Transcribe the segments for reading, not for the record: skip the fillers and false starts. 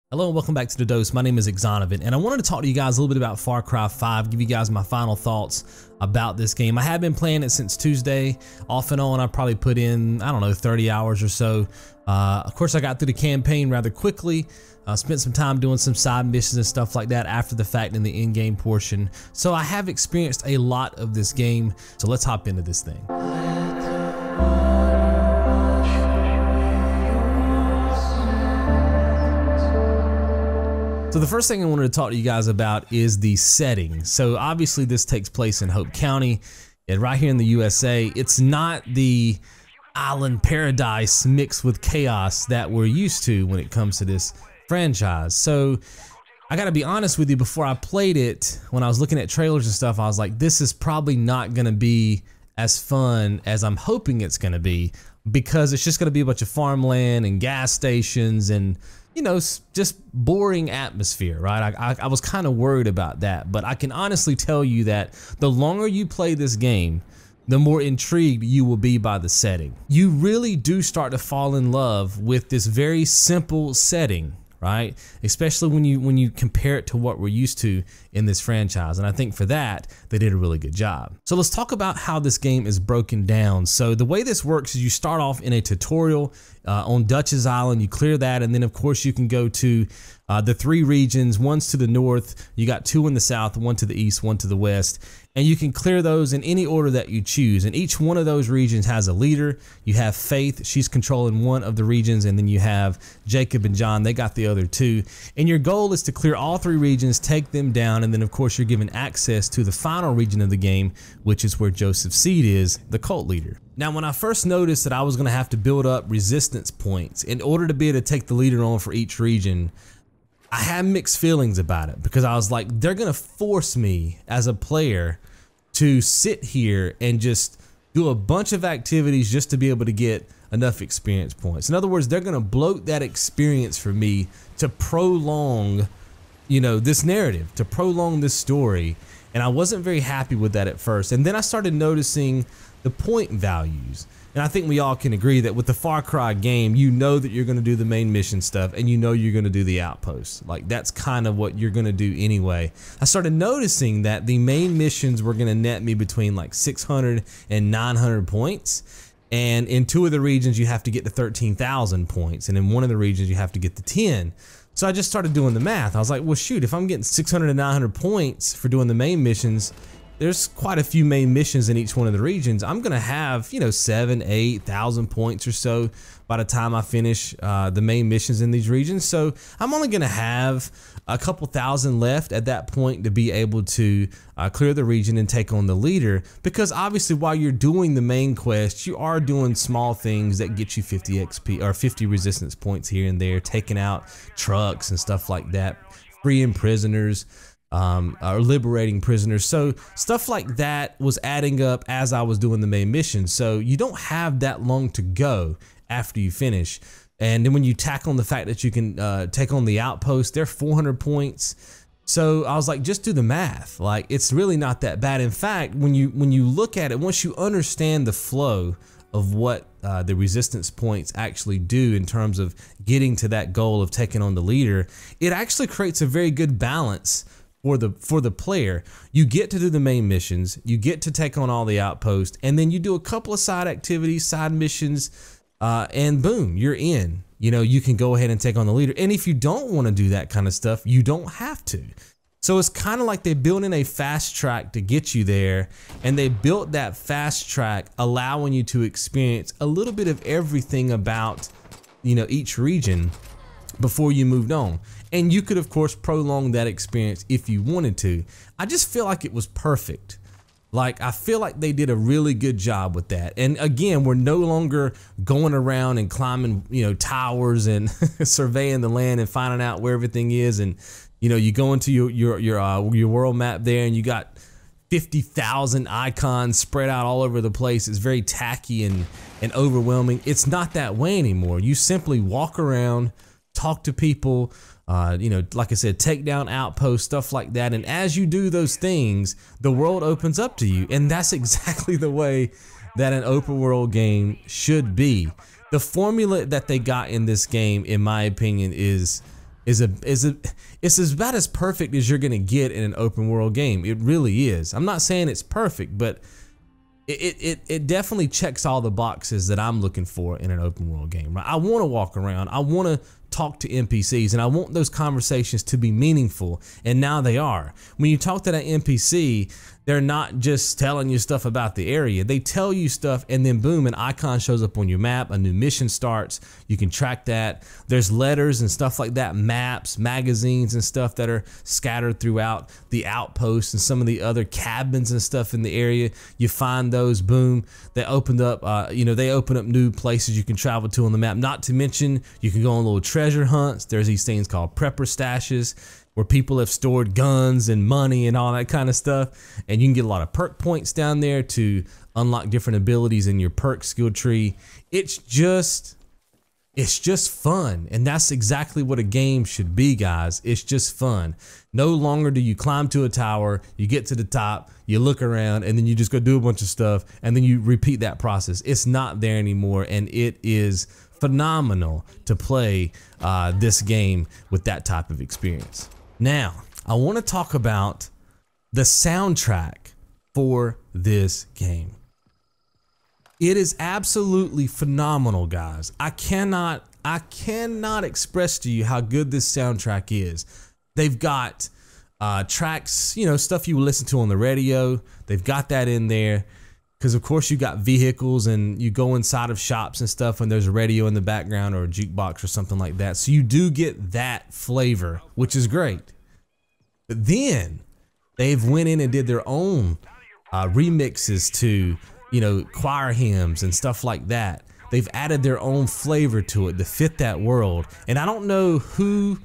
Hello and welcome back to The Dose. My name is Exonovan, and I wanted to talk to you guys a little bit about Far Cry 5, give you guys my final thoughts about this game. I have been playing it since Tuesday, off and on. I probably put in, I don't know, 30 hours or so. Of course, I got through the campaign rather quickly. Spent some time doing some side missions and stuff like that after the fact in the in-game portion. So I have experienced a lot of this game. So let's hop into this thing. So the first thing I wanted to talk to you guys about is the setting. So obviously this takes place in Hope County and right here in the USA. It's not the island paradise mixed with chaos that we're used to when it comes to this franchise. So I gotta be honest with you, before I played it, when I was looking at trailers and stuff, I was like, this is probably not gonna be as fun as I'm hoping it's gonna be, because it's just gonna be a bunch of farmland and gas stations and, you know, just boring atmosphere, right? I was kind of worried about that, but I can honestly tell you that the longer you play this game, the more intrigued you will be by the setting. You really do start to fall in love with this very simple setting, right? Especially when you compare it to what we're used to in this franchise. And I think for that, they did a really good job. So let's talk about how this game is broken down. So the way this works is you start off in a tutorial on Dutchess Island, you clear that, and then of course you can go to the three regions. One's to the north, you got two in the south, one to the east, one to the west, and you can clear those in any order that you choose. And each one of those regions has a leader. You have Faith, she's controlling one of the regions, and then you have Jacob and John, they got the other two. And your goal is to clear all three regions, take them down, and then of course you're given access to the final region of the game, which is where Joseph Seed is, the cult leader. Now, when I first noticed that I was gonna have to build up resistance points in order to be able to take the leader on for each region, I had mixed feelings about it, because I was like, they're gonna force me as a player to sit here and just do a bunch of activities just to be able to get enough experience points. In other words, they're gonna bloat that experience for me to prolong, you know, this narrative, to prolong this story. And I wasn't very happy with that at first. And then I started noticing the point values. And I think we all can agree that with the Far Cry game, you know that you're going to do the main mission stuff, and you know you're going to do the outposts. Like, that's kind of what you're going to do anyway. I started noticing that the main missions were going to net me between like 600 and 900 points. And in two of the regions, you have to get to 13,000 points. And in one of the regions, you have to get to 10. So I just started doing the math. I was like, well, shoot, if I'm getting 600 and 900 points for doing the main missions, there's quite a few main missions in each one of the regions. I'm gonna have, you know, 7,000, 8,000 points or so by the time I finish the main missions in these regions. So I'm only gonna have a couple thousand left at that point to be able to clear the region and take on the leader, because obviously while you're doing the main quest, you are doing small things that get you 50 XP or 50 resistance points here and there, taking out trucks and stuff like that, freeing prisoners, or liberating prisoners. So stuff like that was adding up as I was doing the main mission. So you don't have that long to go after you finish. And then when you tack on the fact that you can take on the outpost, they're 400 points. So I was like, just do the math. Like, it's really not that bad. In fact, when you look at it, once you understand the flow of what the resistance points actually do in terms of getting to that goal of taking on the leader, it actually creates a very good balance for the player. You get to do the main missions, you get to take on all the outposts, and then you do a couple of side activities, side missions, and boom, you're in. You know, you can go ahead and take on the leader. And if you don't want to do that kind of stuff, you don't have to. So it's kind of like they built in a fast track to get you there, and they built that fast track allowing you to experience a little bit of everything about, you know, each region before you moved on. And you could of course prolong that experience if you wanted to. I just feel like it was perfect. Like, I feel like they did a really good job with that. And again, we're no longer going around and climbing, you know, towers and surveying the land and finding out where everything is. And, you know, you go into your world map there and you got 50,000 icons spread out all over the place. It's very tacky and overwhelming. It's not that way anymore. You simply walk around, talk to people, you know, like I said, take down outposts, stuff like that. And as you do those things, the world opens up to you. And that's exactly the way that an open world game should be. The formula that they got in this game, in my opinion, is it's about as perfect as you're gonna get in an open world game. It really is. I'm not saying it's perfect, but it definitely checks all the boxes that I'm looking for in an open world game. Right? I want to walk around. I want to talk to NPCs, and I want those conversations to be meaningful, and now they are. When you talk to that NPC, they're not just telling you stuff about the area. They tell you stuff, and then boom, an icon shows up on your map, a new mission starts, you can track that. There's letters and stuff like that, maps, magazines and stuff that are scattered throughout the outposts and some of the other cabins and stuff in the area. You find those, boom, they opened up, they open up new places you can travel to on the map. Not to mention, you can go on little treasure hunts. There's these things called prepper stashes, where people have stored guns and money and all that kind of stuff. And you can get a lot of perk points down there to unlock different abilities in your perk skill tree. It's just fun. And that's exactly what a game should be, guys. It's just fun. No longer do you climb to a tower, you get to the top, you look around, and then you just go do a bunch of stuff, and then you repeat that process. It's not there anymore, and it is phenomenal to play this game with that type of experience. Now, I want to talk about the soundtrack for this game. It is absolutely phenomenal, guys. I cannot express to you how good this soundtrack is. They've got tracks, stuff you would listen to on the radio. They've got that in there because, of course, you got vehicles and you go inside of shops and stuff and there's a radio in the background or a jukebox or something like that. So you do get that flavor, which is great. But then they've went in and did their own remixes to, choir hymns and stuff like that. They've added their own flavor to it to fit that world. And I don't know who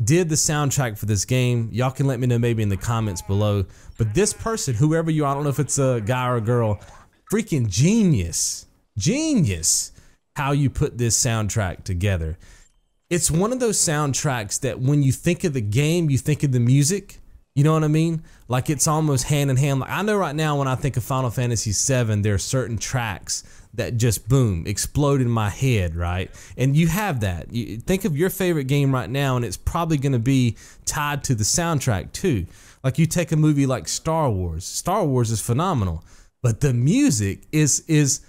did the soundtrack for this game. Y'all can let me know maybe in the comments below. But this person, whoever you are, I don't know if it's a guy or a girl, freaking genius. Genius how you put this soundtrack together. It's one of those soundtracks that when you think of the game, you think of the music. You know what I mean? Like it's almost hand in hand. Like I know right now when I think of Final Fantasy VII, there are certain tracks that just boom, explode in my head, right? And you have that. You think of your favorite game right now and it's probably gonna be tied to the soundtrack too. Like you take a movie like Star Wars. Star Wars is phenomenal, but the music is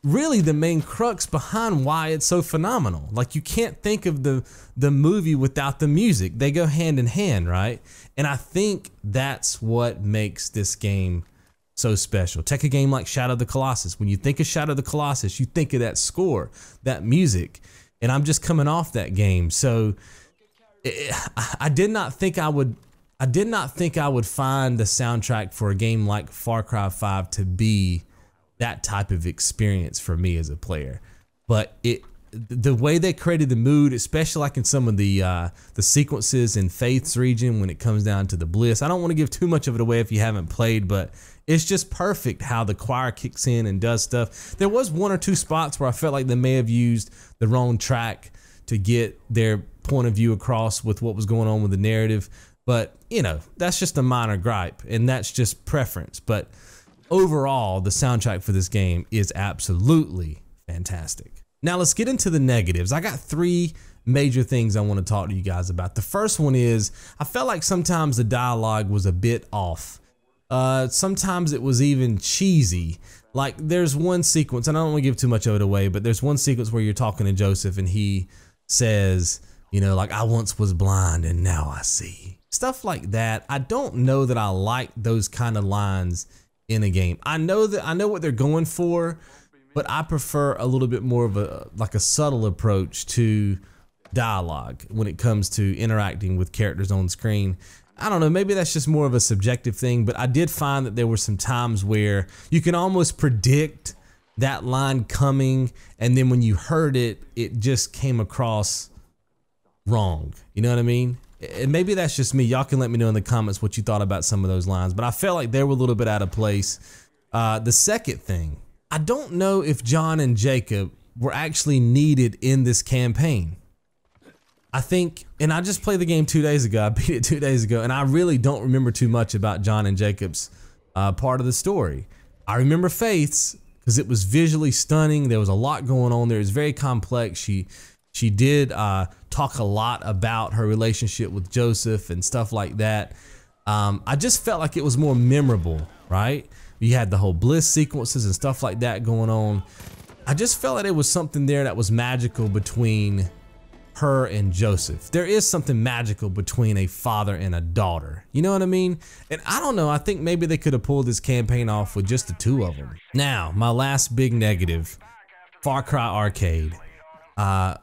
really the main crux behind why it's so phenomenal. Like you can't think of the movie without the music. They go hand in hand, right? And I think that's what makes this game so special. Take a game like Shadow of the Colossus. When you think of Shadow of the Colossus, you think of that score, that music. And I'm just coming off that game. So I did not think I would find the soundtrack for a game like Far Cry 5 to be that type of experience for me as a player. But the way they created the mood, especially like in some of the sequences in Faith's region when it comes down to the Bliss. I don't want to give too much of it away if you haven't played, but it's just perfect how the choir kicks in and does stuff. There was one or two spots where I felt like they may have used the wrong track to get their point of view across with what was going on with the narrative. But, that's just a minor gripe, and that's just preference. But overall, the soundtrack for this game is absolutely fantastic. Now let's get into the negatives. I got three major things I want to talk to you guys about. The first one is I felt like sometimes the dialogue was a bit off. Sometimes it was even cheesy. Like there's one sequence, and I don't want to give too much of it away, but there's one sequence where you're talking to Joseph and he says, like I once was blind and now I see. Stuff like that. I don't know that I like those kind of lines in a game. I know what they're going for, but I prefer a little bit more of a subtle approach to dialogue when it comes to interacting with characters on screen. I don't know, maybe that's just more of a subjective thing, but I did find that there were some times where you can almost predict that line coming, and then when you heard it, it just came across wrong. You know what I mean? And maybe that's just me. Y'all can let me know in the comments what you thought about some of those lines, but I felt like they were a little bit out of place. The second thing, I don't know if John and Jacob were actually needed in this campaign. I think, and I just played the game 2 days ago, I beat it 2 days ago, and I really don't remember too much about John and Jacob's part of the story. I remember Faith's because it was visually stunning. There was a lot going on there. It was very complex. She She did talk a lot about her relationship with Joseph and stuff like that. I just felt like it was more memorable, right? You had the whole bliss sequences and stuff like that going on. I just felt like there was something there that was magical between her and Joseph. There is something magical between a father and a daughter. You know what I mean? And I don't know, I think maybe they could have pulled this campaign off with just the two of them. Now, my last big negative, Far Cry Arcade.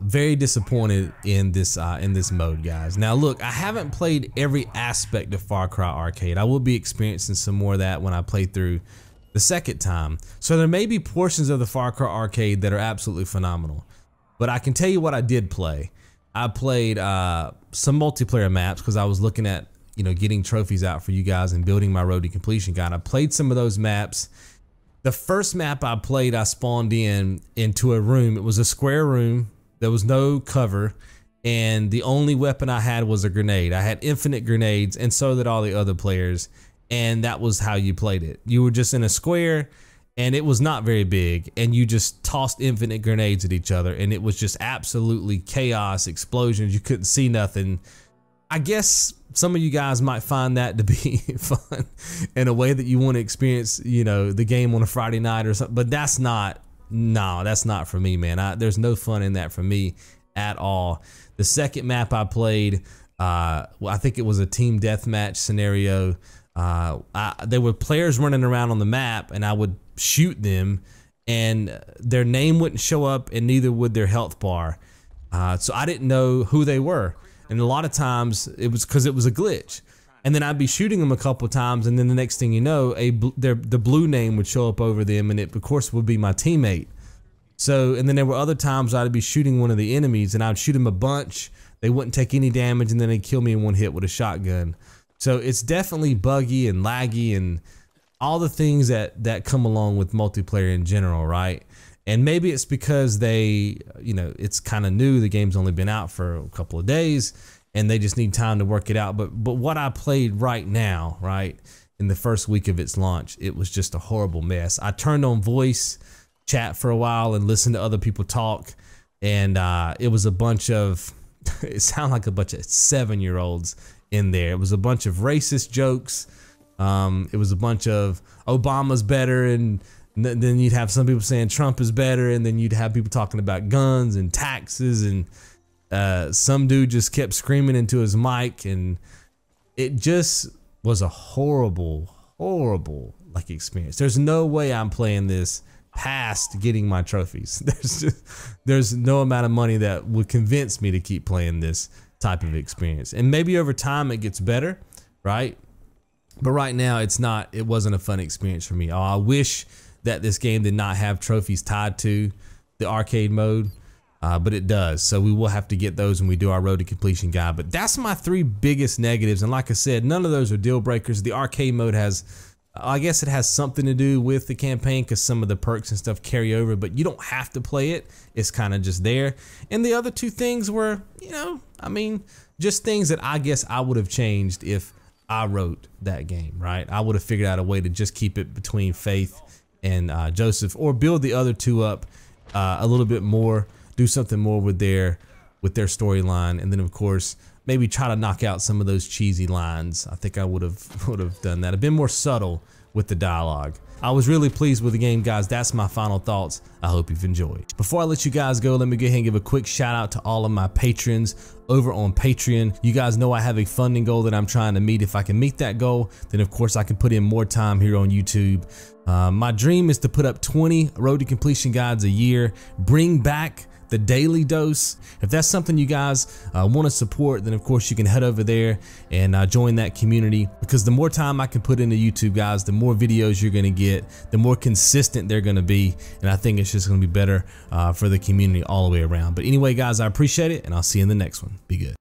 Very disappointed in this mode, guys. Now look, I haven't played every aspect of Far Cry Arcade. I will be experiencing some more of that when I play through the second time. So there may be portions of the Far Cry Arcade that are absolutely phenomenal. But I can tell you what I did play. I played some multiplayer maps because I was looking at, you know, getting trophies out for you guys and building my road to completion guide. I played some of those maps. The first map I played, I spawned into a room. It was a square room. There was no cover, and the only weapon I had was a grenade. I had infinite grenades, and so did all the other players, and that was how you played it. You were just in a square, and it was not very big, and you just tossed infinite grenades at each other, and it was just absolutely chaos, explosions. You couldn't see nothing. I guess some of you guys might find that to be fun in a way that you want to experience, you know, the game on a Friday night or something, but that's not, no, that's not for me, man. There's no fun in that for me at all. The second map I played, well, I think it was a team deathmatch scenario. There were players running around on the map, and I would shoot them, and their name wouldn't show up, and neither would their health bar. So I didn't know who they were. And a lot of times it was because it was a glitch. And then I'd be shooting them a couple times, and then the next thing you know, the blue name would show up over them, and it of course would be my teammate. So, and then there were other times I'd be shooting one of the enemies, and I'd shoot them a bunch. They wouldn't take any damage, and then they'd kill me in one hit with a shotgun. So it's definitely buggy and laggy and all the things that come along with multiplayer in general, right? And maybe it's because they, you know, it's kind of new. The game's only been out for a couple of days, and they just need time to work it out. But what I played right now, right, in the first week of its launch, it was just a horrible mess. I turned on voice chat for a while and listened to other people talk, and it was a bunch of, it sounded like a bunch of 7-year-olds in there. It was a bunch of racist jokes. It was a bunch of Obama's better, and then you'd have some people saying Trump is better, and then you'd have people talking about guns and taxes, and some dude just kept screaming into his mic, and it just was a horrible like experience. There's no way I'm playing this past getting my trophies. There's no amount of money that would convince me to keep playing this type of experience. And maybe over time it gets better, right? But right now it wasn't a fun experience for me. Oh, I wish that this game did not have trophies tied to the arcade mode, but it does. So we will have to get those when we do our road to completion guide. But that's my 3 biggest negatives. And like I said, none of those are deal breakers. The arcade mode has, I guess it has something to do with the campaign because some of the perks and stuff carry over, but you don't have to play it. It's kind of just there. And the other 2 things were, you know, I mean, just things that I guess I would have changed if I wrote that game, right? I would have figured out a way to just keep it between Faith and Joseph, or build the other 2 up a little bit more, do something more with their storyline, and then of course maybe try to knock out some of those cheesy lines. I think I would have done that. I've been more subtle with the dialogue. I was really pleased with the game, guys. That's my final thoughts. I hope you've enjoyed. Before I let you guys go, let me go ahead and give a quick shout out to all of my patrons over on Patreon. You guys know I have a funding goal that I'm trying to meet. If I can meet that goal, then of course I can put in more time here on YouTube. My dream is to put up 20 road to completion guides a year, bring back the daily dose. If that's something you guys want to support, then of course you can head over there and join that community, because the more time I can put into YouTube, guys, the more videos you're going to get, the more consistent they're going to be, and I think it's just going to be better for the community all the way around. But anyway, guys, I appreciate it, and I'll see you in the next one. Be good.